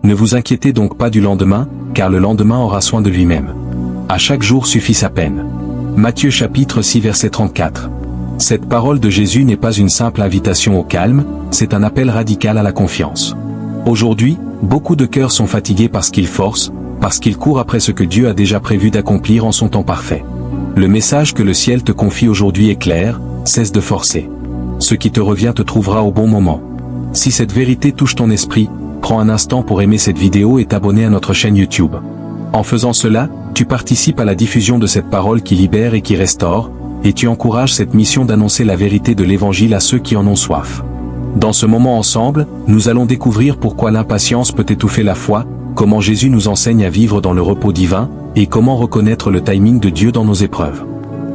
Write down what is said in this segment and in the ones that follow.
Ne vous inquiétez donc pas du lendemain, car le lendemain aura soin de lui-même. À chaque jour suffit sa peine. Matthieu chapitre 6 verset 34. Cette parole de Jésus n'est pas une simple invitation au calme, c'est un appel radical à la confiance. Aujourd'hui, beaucoup de cœurs sont fatigués parce qu'ils forcent, parce qu'ils courent après ce que Dieu a déjà prévu d'accomplir en son temps parfait. Le message que le ciel te confie aujourd'hui est clair, cesse de forcer. Ce qui te revient te trouvera au bon moment. Si cette vérité touche ton esprit, prends un instant pour aimer cette vidéo et t'abonner à notre chaîne YouTube. En faisant cela, tu participes à la diffusion de cette parole qui libère et qui restaure, et tu encourages cette mission d'annoncer la vérité de l'Évangile à ceux qui en ont soif. Dans ce moment ensemble, nous allons découvrir pourquoi l'impatience peut étouffer la foi, comment Jésus nous enseigne à vivre dans le repos divin, et comment reconnaître le timing de Dieu dans nos épreuves.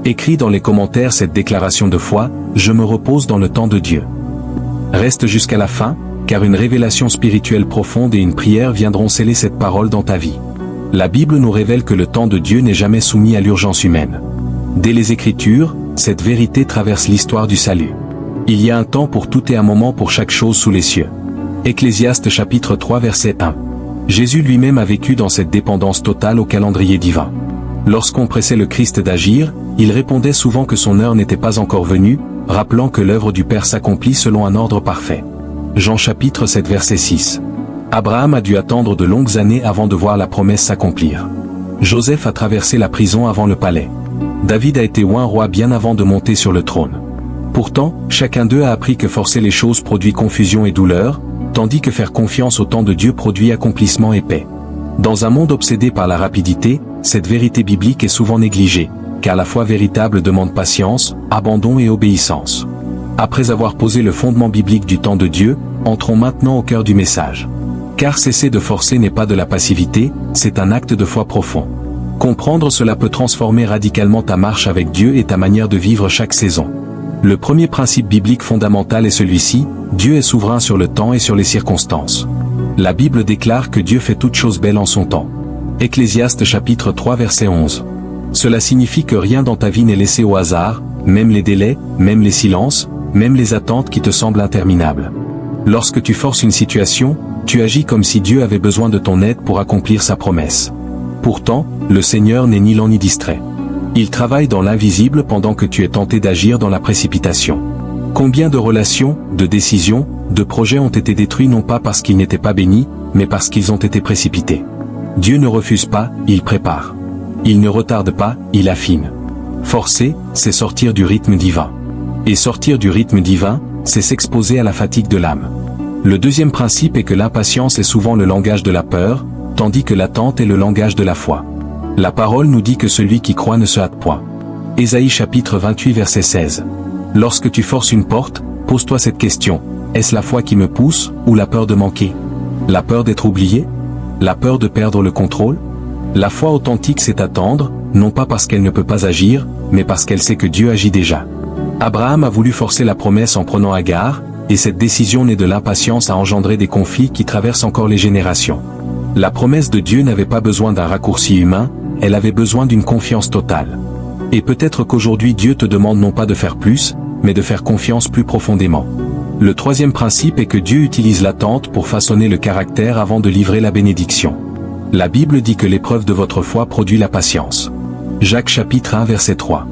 Écris dans les commentaires cette déclaration de foi, je me repose dans le temps de Dieu. Reste jusqu'à la fin, car une révélation spirituelle profonde et une prière viendront sceller cette parole dans ta vie. La Bible nous révèle que le temps de Dieu n'est jamais soumis à l'urgence humaine. Dès les Écritures, cette vérité traverse l'histoire du salut. Il y a un temps pour tout et un moment pour chaque chose sous les cieux. Ecclésiaste chapitre 3 verset 1. Jésus lui-même a vécu dans cette dépendance totale au calendrier divin. Lorsqu'on pressait le Christ d'agir, il répondait souvent que son heure n'était pas encore venue, rappelant que l'œuvre du Père s'accomplit selon un ordre parfait. Jean chapitre 7 verset 6. Abraham a dû attendre de longues années avant de voir la promesse s'accomplir. Joseph a traversé la prison avant le palais. David a été oint roi bien avant de monter sur le trône. Pourtant, chacun d'eux a appris que forcer les choses produit confusion et douleur, tandis que faire confiance au temps de Dieu produit accomplissement et paix. Dans un monde obsédé par la rapidité, cette vérité biblique est souvent négligée, car la foi véritable demande patience, abandon et obéissance. Après avoir posé le fondement biblique du temps de Dieu, entrons maintenant au cœur du message. Car cesser de forcer n'est pas de la passivité, c'est un acte de foi profond. Comprendre cela peut transformer radicalement ta marche avec Dieu et ta manière de vivre chaque saison. Le premier principe biblique fondamental est celui-ci, Dieu est souverain sur le temps et sur les circonstances. La Bible déclare que Dieu fait toutes choses belles en son temps. Ecclésiaste chapitre 3 verset 11. Cela signifie que rien dans ta vie n'est laissé au hasard, même les délais, même les silences, même les attentes qui te semblent interminables. Lorsque tu forces une situation, tu agis comme si Dieu avait besoin de ton aide pour accomplir sa promesse. Pourtant, le Seigneur n'est ni lent ni distrait. Il travaille dans l'invisible pendant que tu es tenté d'agir dans la précipitation. Combien de relations, de décisions, de projets ont été détruits non pas parce qu'ils n'étaient pas bénis, mais parce qu'ils ont été précipités. Dieu ne refuse pas, il prépare. Il ne retarde pas, il affine. Forcer, c'est sortir du rythme divin. Et sortir du rythme divin, c'est s'exposer à la fatigue de l'âme. Le deuxième principe est que l'impatience est souvent le langage de la peur, tandis que l'attente est le langage de la foi. La parole nous dit que celui qui croit ne se hâte point. Ésaïe chapitre 28 verset 16. Lorsque tu forces une porte, pose-toi cette question, est-ce la foi qui me pousse, ou la peur de manquer? La peur d'être oublié? La peur de perdre le contrôle? La foi authentique c'est attendre, non pas parce qu'elle ne peut pas agir, mais parce qu'elle sait que Dieu agit déjà. Abraham a voulu forcer la promesse en prenant Agar, et cette décision née de l'impatience a engendré des conflits qui traversent encore les générations. La promesse de Dieu n'avait pas besoin d'un raccourci humain, elle avait besoin d'une confiance totale. Et peut-être qu'aujourd'hui Dieu te demande non pas de faire plus, mais de faire confiance plus profondément. Le troisième principe est que Dieu utilise l'attente pour façonner le caractère avant de livrer la bénédiction. La Bible dit que l'épreuve de votre foi produit la patience. Jacques chapitre 1 verset 3.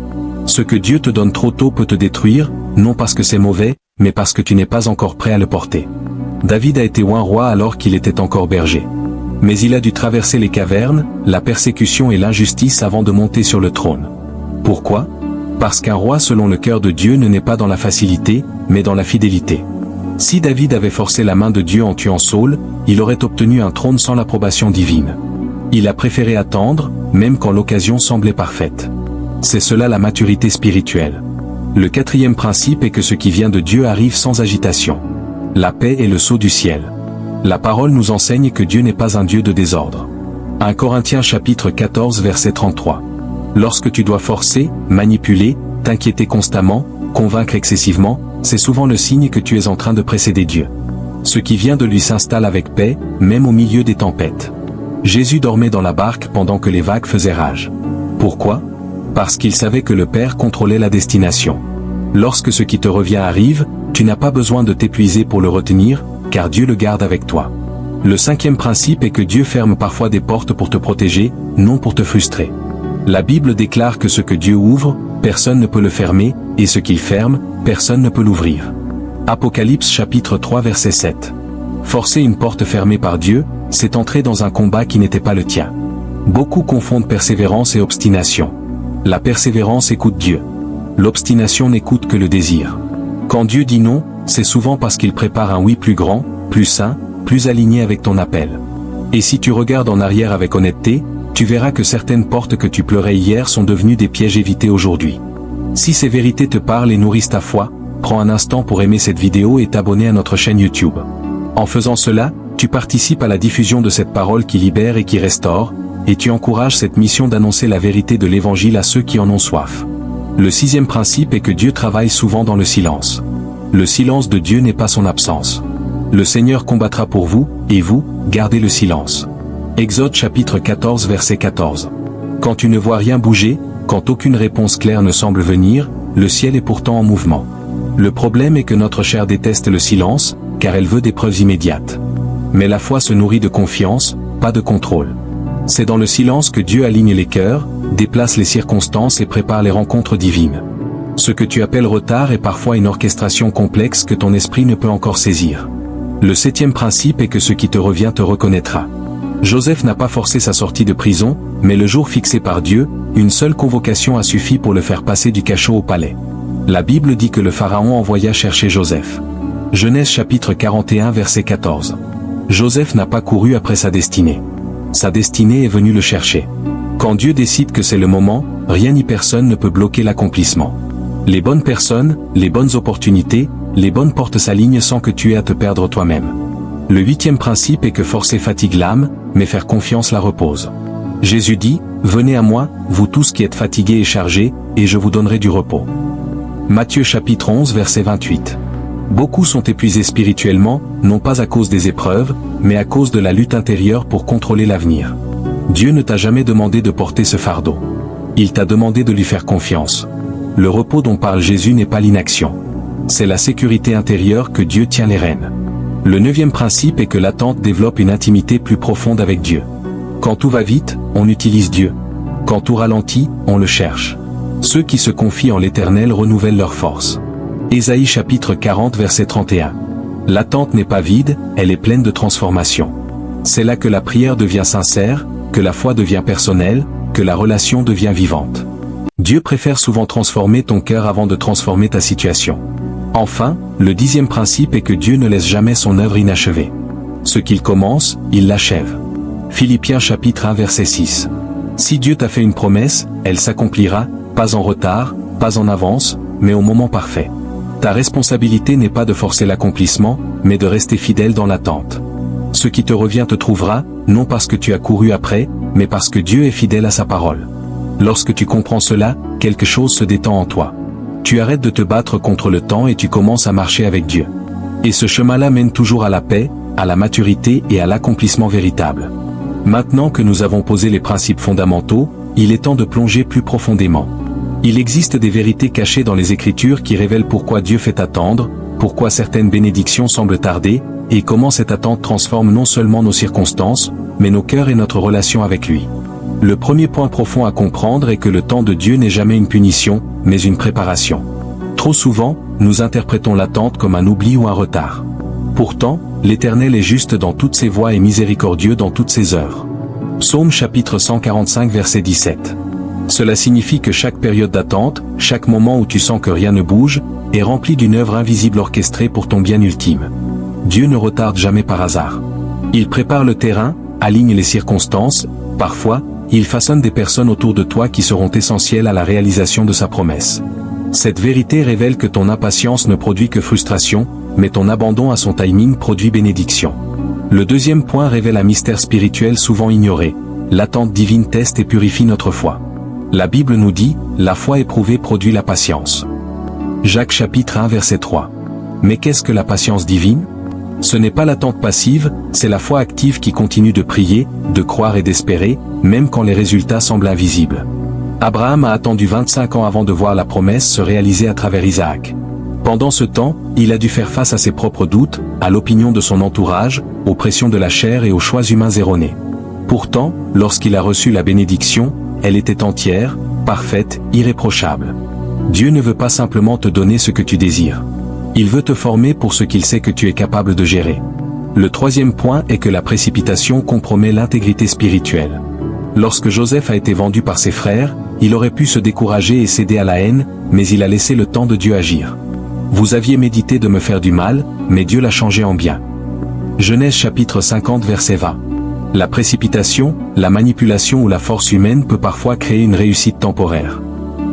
Ce que Dieu te donne trop tôt peut te détruire, non parce que c'est mauvais, mais parce que tu n'es pas encore prêt à le porter. David a été oint roi alors qu'il était encore berger. Mais il a dû traverser les cavernes, la persécution et l'injustice avant de monter sur le trône. Pourquoi? Parce qu'un roi selon le cœur de Dieu ne naît pas dans la facilité, mais dans la fidélité. Si David avait forcé la main de Dieu en tuant Saül, il aurait obtenu un trône sans l'approbation divine. Il a préféré attendre, même quand l'occasion semblait parfaite. C'est cela la maturité spirituelle. Le quatrième principe est que ce qui vient de Dieu arrive sans agitation. La paix est le sceau du ciel. La parole nous enseigne que Dieu n'est pas un Dieu de désordre. 1 Corinthiens chapitre 14 verset 33. Lorsque tu dois forcer, manipuler, t'inquiéter constamment, convaincre excessivement, c'est souvent le signe que tu es en train de précéder Dieu. Ce qui vient de lui s'installe avec paix, même au milieu des tempêtes. Jésus dormait dans la barque pendant que les vagues faisaient rage. Pourquoi? Parce qu'il savait que le Père contrôlait la destination. Lorsque ce qui te revient arrive, tu n'as pas besoin de t'épuiser pour le retenir, car Dieu le garde avec toi. Le cinquième principe est que Dieu ferme parfois des portes pour te protéger, non pour te frustrer. La Bible déclare que ce que Dieu ouvre, personne ne peut le fermer, et ce qu'il ferme, personne ne peut l'ouvrir. Apocalypse chapitre 3 verset 7. Forcer une porte fermée par Dieu, c'est entrer dans un combat qui n'était pas le tien. Beaucoup confondent persévérance et obstination. La persévérance écoute Dieu. L'obstination n'écoute que le désir. Quand Dieu dit non, c'est souvent parce qu'il prépare un oui plus grand, plus saint, plus aligné avec ton appel. Et si tu regardes en arrière avec honnêteté, tu verras que certaines portes que tu pleurais hier sont devenues des pièges évités aujourd'hui. Si ces vérités te parlent et nourrissent ta foi, prends un instant pour aimer cette vidéo et t'abonner à notre chaîne YouTube. En faisant cela, tu participes à la diffusion de cette parole qui libère et qui restaure, et tu encourages cette mission d'annoncer la vérité de l'Évangile à ceux qui en ont soif. Le sixième principe est que Dieu travaille souvent dans le silence. Le silence de Dieu n'est pas son absence. Le Seigneur combattra pour vous, et vous, gardez le silence. Exode chapitre 14 verset 14. Quand tu ne vois rien bouger, quand aucune réponse claire ne semble venir, le ciel est pourtant en mouvement. Le problème est que notre chair déteste le silence, car elle veut des preuves immédiates. Mais la foi se nourrit de confiance, pas de contrôle. C'est dans le silence que Dieu aligne les cœurs, déplace les circonstances et prépare les rencontres divines. Ce que tu appelles retard est parfois une orchestration complexe que ton esprit ne peut encore saisir. Le septième principe est que ce qui te revient te reconnaîtra. Joseph n'a pas forcé sa sortie de prison, mais le jour fixé par Dieu, une seule convocation a suffi pour le faire passer du cachot au palais. La Bible dit que le Pharaon envoya chercher Joseph. Genèse chapitre 41 verset 14. Joseph n'a pas couru après sa destinée. Sa destinée est venue le chercher. Quand Dieu décide que c'est le moment, rien ni personne ne peut bloquer l'accomplissement. Les bonnes personnes, les bonnes opportunités, les bonnes portes s'alignent sans que tu aies à te perdre toi-même. Le huitième principe est que forcer fatigue l'âme, mais faire confiance la repose. Jésus dit, « Venez à moi, vous tous qui êtes fatigués et chargés, et je vous donnerai du repos. » Matthieu chapitre 11 verset 28. Beaucoup sont épuisés spirituellement, non pas à cause des épreuves, mais à cause de la lutte intérieure pour contrôler l'avenir. Dieu ne t'a jamais demandé de porter ce fardeau. Il t'a demandé de lui faire confiance. Le repos dont parle Jésus n'est pas l'inaction. C'est la sécurité intérieure que Dieu tient les rênes. Le neuvième principe est que l'attente développe une intimité plus profonde avec Dieu. Quand tout va vite, on utilise Dieu. Quand tout ralentit, on le cherche. Ceux qui se confient en l'Éternel renouvellent leur force. Ésaïe chapitre 40 verset 31. L'attente n'est pas vide, elle est pleine de transformation. C'est là que la prière devient sincère, que la foi devient personnelle, que la relation devient vivante. Dieu préfère souvent transformer ton cœur avant de transformer ta situation. Enfin, le dixième principe est que Dieu ne laisse jamais son œuvre inachevée. Ce qu'il commence, il l'achève. Philippiens chapitre 1 verset 6. Si Dieu t'a fait une promesse, elle s'accomplira, pas en retard, pas en avance, mais au moment parfait. Ta responsabilité n'est pas de forcer l'accomplissement, mais de rester fidèle dans l'attente. Ce qui te revient te trouvera, non parce que tu as couru après, mais parce que Dieu est fidèle à sa parole. Lorsque tu comprends cela, quelque chose se détend en toi. Tu arrêtes de te battre contre le temps et tu commences à marcher avec Dieu. Et ce chemin-là mène toujours à la paix, à la maturité et à l'accomplissement véritable. Maintenant que nous avons posé les principes fondamentaux, il est temps de plonger plus profondément. Il existe des vérités cachées dans les Écritures qui révèlent pourquoi Dieu fait attendre, pourquoi certaines bénédictions semblent tarder, et comment cette attente transforme non seulement nos circonstances, mais nos cœurs et notre relation avec lui. Le premier point profond à comprendre est que le temps de Dieu n'est jamais une punition, mais une préparation. Trop souvent, nous interprétons l'attente comme un oubli ou un retard. Pourtant, l'Éternel est juste dans toutes ses voies et miséricordieux dans toutes ses œuvres. Psaume chapitre 145 verset 17. Cela signifie que chaque période d'attente, chaque moment où tu sens que rien ne bouge, est rempli d'une œuvre invisible orchestrée pour ton bien ultime. Dieu ne retarde jamais par hasard. Il prépare le terrain, aligne les circonstances, parfois, il façonne des personnes autour de toi qui seront essentielles à la réalisation de sa promesse. Cette vérité révèle que ton impatience ne produit que frustration, mais ton abandon à son timing produit bénédiction. Le deuxième point révèle un mystère spirituel souvent ignoré. L'attente divine teste et purifie notre foi. La Bible nous dit, la foi éprouvée produit la patience. Jacques chapitre 1 verset 3. Mais qu'est-ce que la patience divine? Ce n'est pas l'attente passive, c'est la foi active qui continue de prier, de croire et d'espérer, même quand les résultats semblent invisibles. Abraham a attendu 25 ans avant de voir la promesse se réaliser à travers Isaac. Pendant ce temps, il a dû faire face à ses propres doutes, à l'opinion de son entourage, aux pressions de la chair et aux choix humains erronés. Pourtant, lorsqu'il a reçu la bénédiction, elle était entière, parfaite, irréprochable. Dieu ne veut pas simplement te donner ce que tu désires. Il veut te former pour ce qu'il sait que tu es capable de gérer. Le troisième point est que la précipitation compromet l'intégrité spirituelle. Lorsque Joseph a été vendu par ses frères, il aurait pu se décourager et céder à la haine, mais il a laissé le temps de Dieu agir. Vous aviez médité de me faire du mal, mais Dieu l'a changé en bien. Genèse chapitre 50 verset 20. La précipitation, la manipulation ou la force humaine peut parfois créer une réussite temporaire.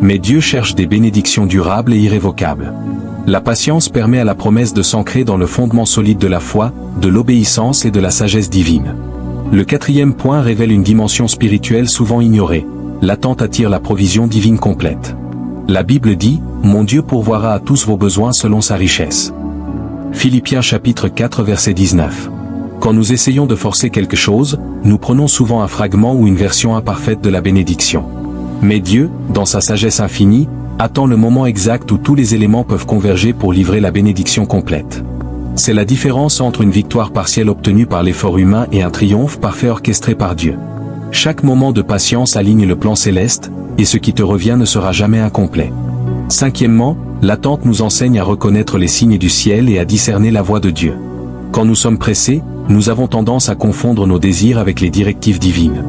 Mais Dieu cherche des bénédictions durables et irrévocables. La patience permet à la promesse de s'ancrer dans le fondement solide de la foi, de l'obéissance et de la sagesse divine. Le quatrième point révèle une dimension spirituelle souvent ignorée. L'attente attire la provision divine complète. La Bible dit, « Mon Dieu pourvoira à tous vos besoins selon sa richesse. » Philippiens chapitre 4 verset 19. Quand nous essayons de forcer quelque chose, nous prenons souvent un fragment ou une version imparfaite de la bénédiction. Mais Dieu, dans sa sagesse infinie, attend le moment exact où tous les éléments peuvent converger pour livrer la bénédiction complète. C'est la différence entre une victoire partielle obtenue par l'effort humain et un triomphe parfait orchestré par Dieu. Chaque moment de patience aligne le plan céleste, et ce qui te revient ne sera jamais incomplet. Cinquièmement, l'attente nous enseigne à reconnaître les signes du ciel et à discerner la voix de Dieu. Quand nous sommes pressés, nous avons tendance à confondre nos désirs avec les directives divines.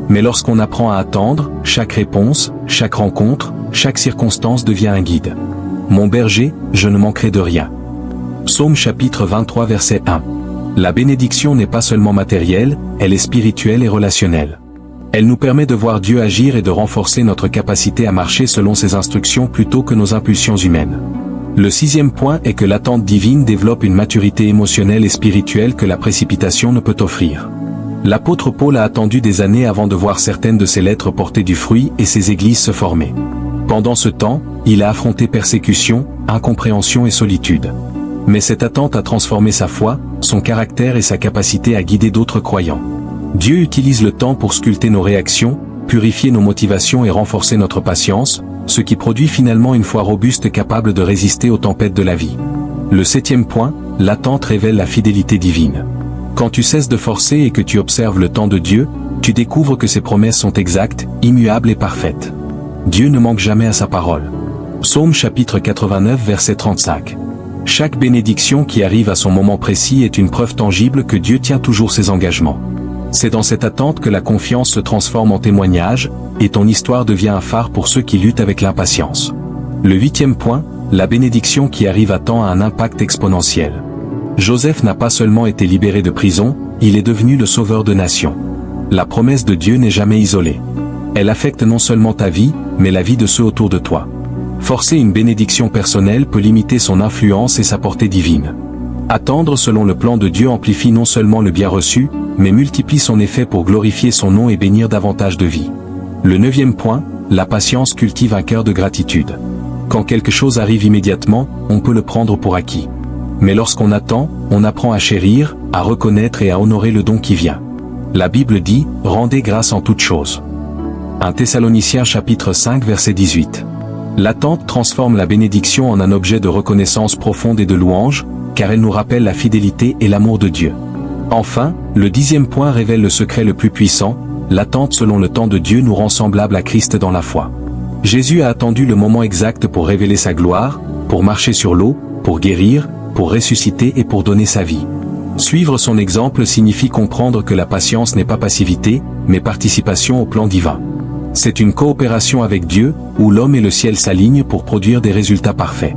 Mais lorsqu'on apprend à attendre, chaque réponse, chaque rencontre, chaque circonstance devient un guide. Mon berger, je ne manquerai de rien. Psaume chapitre 23 verset 1. La bénédiction n'est pas seulement matérielle, elle est spirituelle et relationnelle. Elle nous permet de voir Dieu agir et de renforcer notre capacité à marcher selon ses instructions plutôt que nos impulsions humaines. Le sixième point est que l'attente divine développe une maturité émotionnelle et spirituelle que la précipitation ne peut offrir. L'apôtre Paul a attendu des années avant de voir certaines de ses lettres porter du fruit et ses églises se former. Pendant ce temps, il a affronté persécution, incompréhension et solitude. Mais cette attente a transformé sa foi, son caractère et sa capacité à guider d'autres croyants. Dieu utilise le temps pour sculpter nos réactions, purifier nos motivations et renforcer notre patience, ce qui produit finalement une foi robuste capable de résister aux tempêtes de la vie. Le septième point, l'attente révèle la fidélité divine. Quand tu cesses de forcer et que tu observes le temps de Dieu, tu découvres que ses promesses sont exactes, immuables et parfaites. Dieu ne manque jamais à sa parole. Psaume chapitre 89 verset 35. Chaque bénédiction qui arrive à son moment précis est une preuve tangible que Dieu tient toujours ses engagements. C'est dans cette attente que la confiance se transforme en témoignage, et ton histoire devient un phare pour ceux qui luttent avec l'impatience. Le huitième point, la bénédiction qui arrive à temps a un impact exponentiel. Joseph n'a pas seulement été libéré de prison, il est devenu le sauveur de nations. La promesse de Dieu n'est jamais isolée. Elle affecte non seulement ta vie, mais la vie de ceux autour de toi. Forcer une bénédiction personnelle peut limiter son influence et sa portée divine. Attendre selon le plan de Dieu amplifie non seulement le bien reçu, mais multiplie son effet pour glorifier son nom et bénir davantage de vies. Le neuvième point, la patience cultive un cœur de gratitude. Quand quelque chose arrive immédiatement, on peut le prendre pour acquis. Mais lorsqu'on attend, on apprend à chérir, à reconnaître et à honorer le don qui vient. La Bible dit, « Rendez grâce en toutes choses ». 1 Thessaloniciens chapitre 5 verset 18. L'attente transforme la bénédiction en un objet de reconnaissance profonde et de louange, car elle nous rappelle la fidélité et l'amour de Dieu. Enfin, le dixième point révèle le secret le plus puissant, l'attente selon le temps de Dieu nous rend semblables à Christ dans la foi. Jésus a attendu le moment exact pour révéler sa gloire, pour marcher sur l'eau, pour guérir, pour ressusciter et pour donner sa vie. Suivre son exemple signifie comprendre que la patience n'est pas passivité, mais participation au plan divin. C'est une coopération avec Dieu, où l'homme et le ciel s'alignent pour produire des résultats parfaits.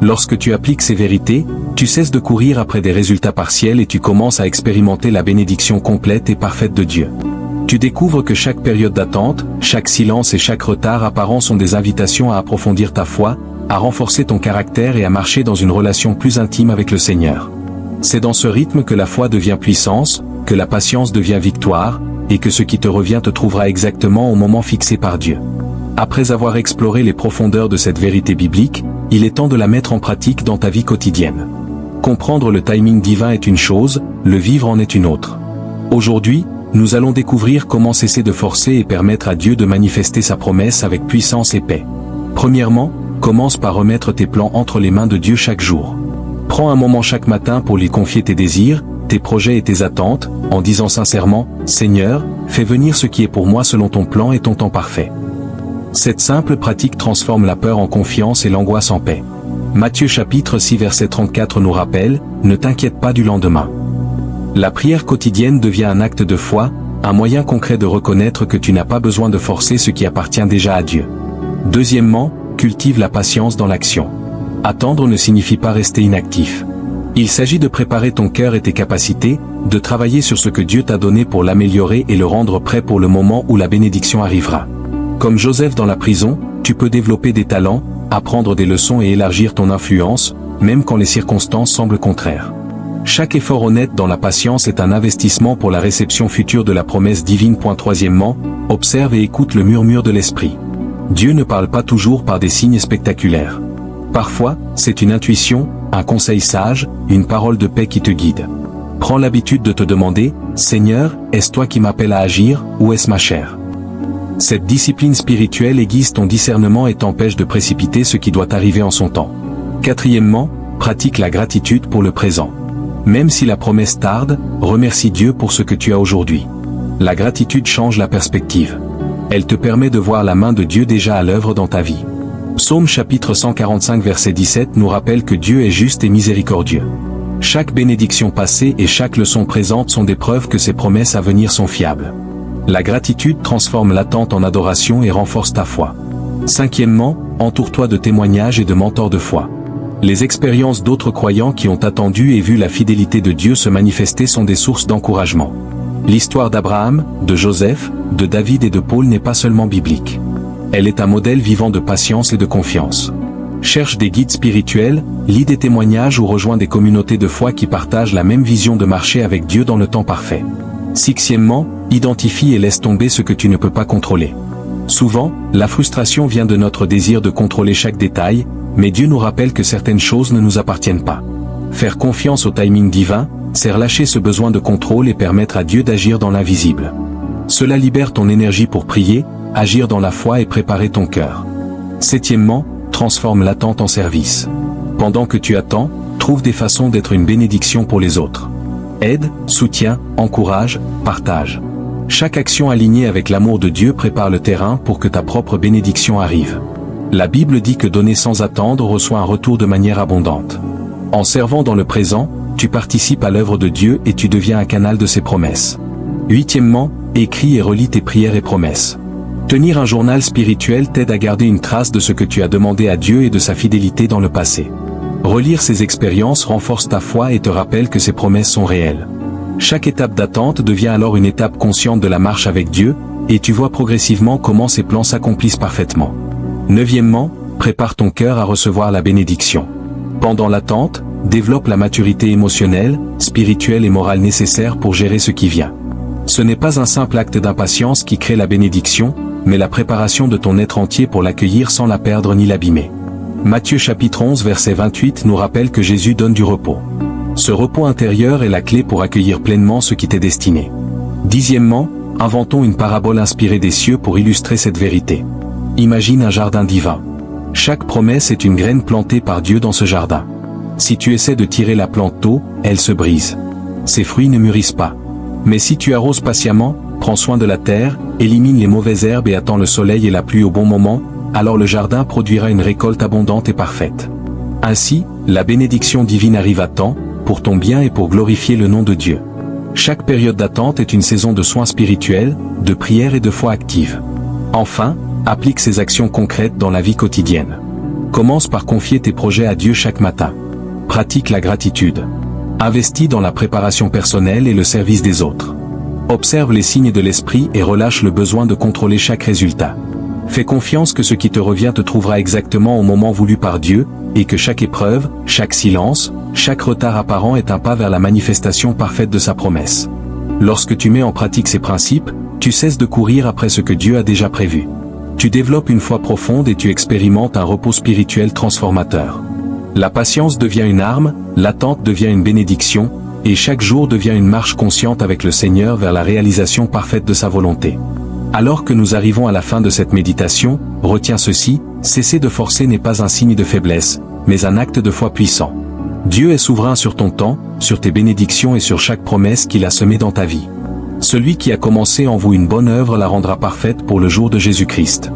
Lorsque tu appliques ces vérités, tu cesses de courir après des résultats partiels et tu commences à expérimenter la bénédiction complète et parfaite de Dieu. Tu découvres que chaque période d'attente, chaque silence et chaque retard apparent sont des invitations à approfondir ta foi, à renforcer ton caractère et à marcher dans une relation plus intime avec le Seigneur. C'est dans ce rythme que la foi devient puissance, que la patience devient victoire, et que ce qui te revient te trouvera exactement au moment fixé par Dieu. Après avoir exploré les profondeurs de cette vérité biblique, il est temps de la mettre en pratique dans ta vie quotidienne. Comprendre le timing divin est une chose, le vivre en est une autre. Aujourd'hui, nous allons découvrir comment cesser de forcer et permettre à Dieu de manifester sa promesse avec puissance et paix. Premièrement, commence par remettre tes plans entre les mains de Dieu chaque jour. Prends un moment chaque matin pour lui confier tes désirs, tes projets et tes attentes, en disant sincèrement, « Seigneur, fais venir ce qui est pour moi selon ton plan et ton temps parfait. » Cette simple pratique transforme la peur en confiance et l'angoisse en paix. Matthieu chapitre 6 verset 34 nous rappelle, « Ne t'inquiète pas du lendemain. » La prière quotidienne devient un acte de foi, un moyen concret de reconnaître que tu n'as pas besoin de forcer ce qui appartient déjà à Dieu. Deuxièmement, cultive la patience dans l'action. Attendre ne signifie pas rester inactif. Il s'agit de préparer ton cœur et tes capacités, de travailler sur ce que Dieu t'a donné pour l'améliorer et le rendre prêt pour le moment où la bénédiction arrivera. Comme Joseph dans la prison, tu peux développer des talents, apprendre des leçons et élargir ton influence, même quand les circonstances semblent contraires. Chaque effort honnête dans la patience est un investissement pour la réception future de la promesse divine. Troisièmement, observe et écoute le murmure de l'esprit. Dieu ne parle pas toujours par des signes spectaculaires. Parfois, c'est une intuition, un conseil sage, une parole de paix qui te guide. Prends l'habitude de te demander, « Seigneur, est-ce toi qui m'appelles à agir, ou est-ce ma chair ?» Cette discipline spirituelle aiguise ton discernement et t'empêche de précipiter ce qui doit arriver en son temps. Quatrièmement, pratique la gratitude pour le présent. Même si la promesse tarde, remercie Dieu pour ce que tu as aujourd'hui. La gratitude change la perspective. Elle te permet de voir la main de Dieu déjà à l'œuvre dans ta vie. Psaume chapitre 145 verset 17 nous rappelle que Dieu est juste et miséricordieux. Chaque bénédiction passée et chaque leçon présente sont des preuves que ses promesses à venir sont fiables. La gratitude transforme l'attente en adoration et renforce ta foi. Cinquièmement, entoure-toi de témoignages et de mentors de foi. Les expériences d'autres croyants qui ont attendu et vu la fidélité de Dieu se manifester sont des sources d'encouragement. L'histoire d'Abraham, de Joseph, de David et de Paul n'est pas seulement biblique. Elle est un modèle vivant de patience et de confiance. Cherche des guides spirituels, lis des témoignages ou rejoins des communautés de foi qui partagent la même vision de marcher avec Dieu dans le temps parfait. Sixièmement, identifie et laisse tomber ce que tu ne peux pas contrôler. Souvent, la frustration vient de notre désir de contrôler chaque détail, mais Dieu nous rappelle que certaines choses ne nous appartiennent pas. Faire confiance au timing divin, c'est relâcher ce besoin de contrôle et permettre à Dieu d'agir dans l'invisible. Cela libère ton énergie pour prier, agir dans la foi et préparer ton cœur. Septièmement, transforme l'attente en service. Pendant que tu attends, trouve des façons d'être une bénédiction pour les autres. Aide, soutiens, encourage, partage. Chaque action alignée avec l'amour de Dieu prépare le terrain pour que ta propre bénédiction arrive. La Bible dit que donner sans attendre reçoit un retour de manière abondante. En servant dans le présent, tu participes à l'œuvre de Dieu et tu deviens un canal de ses promesses. Huitièmement, écris et relis tes prières et promesses. Tenir un journal spirituel t'aide à garder une trace de ce que tu as demandé à Dieu et de sa fidélité dans le passé. Relire ces expériences renforce ta foi et te rappelle que ses promesses sont réelles. Chaque étape d'attente devient alors une étape consciente de la marche avec Dieu, et tu vois progressivement comment ses plans s'accomplissent parfaitement. Neuvièmement, prépare ton cœur à recevoir la bénédiction. Pendant l'attente, développe la maturité émotionnelle, spirituelle et morale nécessaire pour gérer ce qui vient. Ce n'est pas un simple acte d'impatience qui crée la bénédiction, mais la préparation de ton être entier pour l'accueillir sans la perdre ni l'abîmer. Matthieu chapitre 11 verset 28 nous rappelle que Jésus donne du repos. Ce repos intérieur est la clé pour accueillir pleinement ce qui t'est destiné. Dixièmement, inventons une parabole inspirée des cieux pour illustrer cette vérité. Imagine un jardin divin. Chaque promesse est une graine plantée par Dieu dans ce jardin. Si tu essaies de tirer la plante tôt, elle se brise. Ses fruits ne mûrissent pas. Mais si tu arroses patiemment, prends soin de la terre, élimine les mauvaises herbes et attends le soleil et la pluie au bon moment, alors le jardin produira une récolte abondante et parfaite. Ainsi, la bénédiction divine arrive à temps, pour ton bien et pour glorifier le nom de Dieu. Chaque période d'attente est une saison de soins spirituels, de prière et de foi active. Enfin, applique ces actions concrètes dans la vie quotidienne. Commence par confier tes projets à Dieu chaque matin. Pratique la gratitude. Investis dans la préparation personnelle et le service des autres. Observe les signes de l'esprit et relâche le besoin de contrôler chaque résultat. Fais confiance que ce qui te revient te trouvera exactement au moment voulu par Dieu, et que chaque épreuve, chaque silence, chaque retard apparent est un pas vers la manifestation parfaite de sa promesse. Lorsque tu mets en pratique ces principes, tu cesses de courir après ce que Dieu a déjà prévu. Tu développes une foi profonde et tu expérimentes un repos spirituel transformateur. La patience devient une arme, l'attente devient une bénédiction, et chaque jour devient une marche consciente avec le Seigneur vers la réalisation parfaite de sa volonté. Alors que nous arrivons à la fin de cette méditation, retiens ceci, cesser de forcer n'est pas un signe de faiblesse, mais un acte de foi puissant. Dieu est souverain sur ton temps, sur tes bénédictions et sur chaque promesse qu'il a semée dans ta vie. Celui qui a commencé en vous une bonne œuvre la rendra parfaite pour le jour de Jésus-Christ.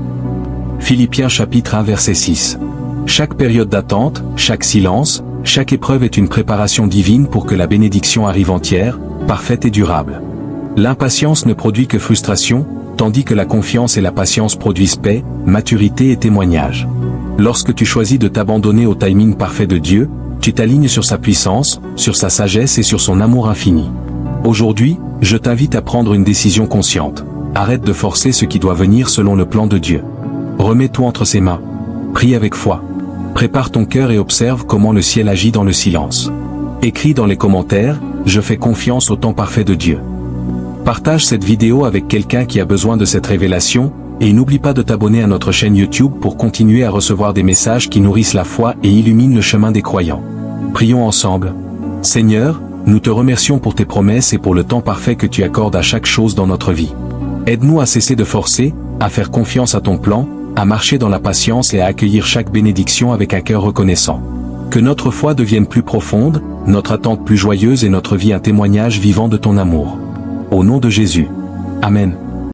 Philippiens chapitre 1 verset 6. Chaque période d'attente, chaque silence, chaque épreuve est une préparation divine pour que la bénédiction arrive entière, parfaite et durable. L'impatience ne produit que frustration, tandis que la confiance et la patience produisent paix, maturité et témoignage. Lorsque tu choisis de t'abandonner au timing parfait de Dieu, tu t'alignes sur sa puissance, sur sa sagesse et sur son amour infini. Aujourd'hui, je t'invite à prendre une décision consciente. Arrête de forcer ce qui doit venir selon le plan de Dieu. Remets-toi entre ses mains. Prie avec foi. Prépare ton cœur et observe comment le ciel agit dans le silence. Écris dans les commentaires, je fais confiance au temps parfait de Dieu. Partage cette vidéo avec quelqu'un qui a besoin de cette révélation, et n'oublie pas de t'abonner à notre chaîne YouTube pour continuer à recevoir des messages qui nourrissent la foi et illuminent le chemin des croyants. Prions ensemble. Seigneur, nous te remercions pour tes promesses et pour le temps parfait que tu accordes à chaque chose dans notre vie. Aide-nous à cesser de forcer, à faire confiance à ton plan, à marcher dans la patience et à accueillir chaque bénédiction avec un cœur reconnaissant. Que notre foi devienne plus profonde, notre attente plus joyeuse et notre vie un témoignage vivant de ton amour. Au nom de Jésus. Amen.